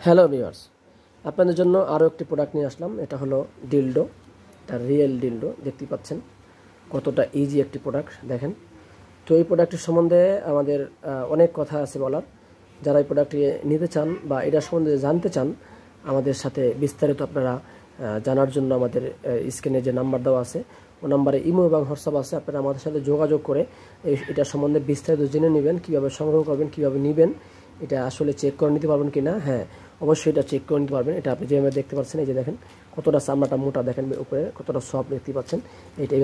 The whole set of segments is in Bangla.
হ্যালো ভিউয়ার্স, আপনাদের জন্য আরও একটি প্রোডাক্ট নিয়ে আসলাম। এটা হলো ডিলডো, এটা রিয়েল ডিলডো। দেখতে পাচ্ছেন কতটা ইজি একটি প্রোডাক্ট, দেখেন। তো এই প্রোডাক্টের সম্বন্ধে আমাদের অনেক কথা আছে বলার। যারা এই প্রোডাক্টটি নিতে চান বা এটা সম্বন্ধে জানতে চান, আমাদের সাথে বিস্তারিত আপনারা জানার জন্য আমাদের স্ক্রিনে যে নাম্বার দেওয়া আছে ও নাম্বারে ইমো এবং হোয়াটসঅ্যাপ আছে, আপনারা আমাদের সাথে যোগাযোগ করে এটা সম্বন্ধে বিস্তারিত জেনে নেবেন, কীভাবে সংগ্রহ করবেন, কীভাবে নেবেন, এটা আসলে চেক করে নিতে পারবেন কিনা। হ্যাঁ, অবশ্যই এটা চেক করে নিতে পারবেন। এটা আপনি যেভাবে দেখতে পাচ্ছেন, এই যে দেখেন কতটা চামড়াটা মোটা, দেখেন উপরে কতটা সফট দেখতে পাচ্ছেন। এটা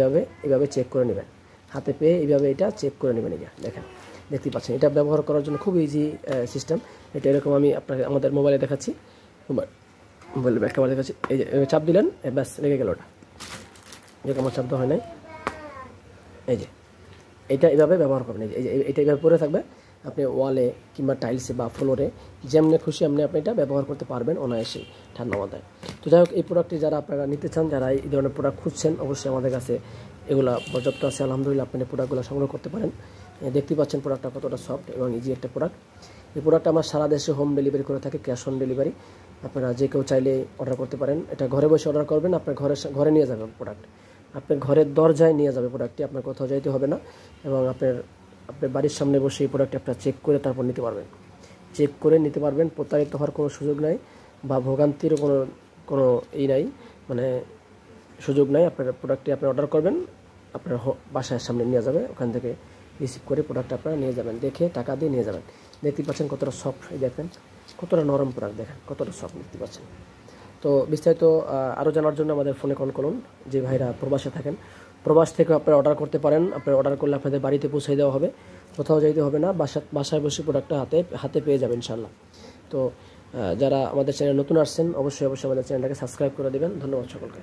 এইভাবে চেক করে নেবেন, হাতে পেয়ে এইভাবে এটা চেক করে নেবেন। এই দেখেন, দেখতে পাচ্ছেন। এটা ব্যবহার করার জন্য খুব ইজি সিস্টেম। এটা এরকম আমি আপনাকে আমাদের মোবাইলে দেখাচ্ছি, মোবাইলে ব্যাক ক্যামেরা দেখাচ্ছি। এই যে চাপ দিলেন, ব্যাস লেগে গেল। ওটা যেরকম আমার চাপ দেওয়া হয় নাই। এই যে এটা এইভাবে ব্যবহার করবেন। এই যে এটা এইভাবে পরে থাকবে, আপনি ওয়ালে কিংবা টাইলসে বা ফ্লোরে যেমনি খুশি আপনি এটা ব্যবহার করতে পারবেন অনায়াসেই ঠান্ডা মাথায়। তো যাই হোক, এই প্রোডাক্টটি যারা আপনারা নিতে চান, যারা এই ধরনের প্রোডাক্ট খুঁজছেন, অবশ্যই আমাদের কাছে এগুলো পর্যাপ্ত আছে। আলহামদুলিল্লাহ, আপনি এই প্রোডাক্টগুলো সংগ্রহ করতে পারেন। দেখতে পাচ্ছেন প্রোডাক্টটা কতটা সফট এবং ইজি একটা প্রোডাক্ট। এই প্রোডাক্টটা আমরা সারা দেশে হোম ডেলিভারি করে থাকি, ক্যাশ অন ডেলিভারি। আপনারা যে কেউ চাইলে অর্ডার করতে পারেন। এটা ঘরে বসে অর্ডার করবেন, আপনার ঘরে নিয়ে যাবেন প্রোডাক্ট, আপনার ঘরের দরজায় নিয়ে যাবে প্রোডাক্টটি, আপনার কোথাও যাইতে হবে না। এবং আপনার বাড়ির সামনে বসে এই প্রোডাক্টটি আপনারা চেক করে তারপর নিতে পারবেন। চেক করে নিতে পারবেন, প্রতারিত হওয়ার কোনো সুযোগ নাই বা ভোগান্তিরও কোনো নাই, মানে সুযোগ নাই। আপনার প্রোডাক্টটি আপনি অর্ডার করবেন, আপনার বাসার সামনে নিয়ে যাবে, ওখান থেকে রিসিভ করে প্রোডাক্ট আপনারা নিয়ে যাবেন, দেখে টাকা দিয়ে নিয়ে যাবেন। দেখতে পাচ্ছেন কতটা সফট, দেখেন কতটা নরম প্রোডাক্ট, দেখেন কতটা সফট দেখতে পাচ্ছেন। তো বিস্তারিত আরও জানার জন্য আমাদের ফোনে কল করুন। যে ভাইরা প্রবাসে থাকেন, প্রবাস থেকে আপনারা অর্ডার করতে পারেন। আপনারা অর্ডার করলে আপনাদের বাড়িতে পৌঁছে দেওয়া হবে, কোথাও যাইতে হবে না, বাসায় বসে প্রোডাক্টটা হাতে পেয়ে যাবেন ইনশাআল্লাহ। তো যারা আমাদের চ্যানেল নতুন আসছেন, অবশ্যই আমাদের চ্যানেলটাকে সাবস্ক্রাইব করে দেবেন। ধন্যবাদ সকলকে।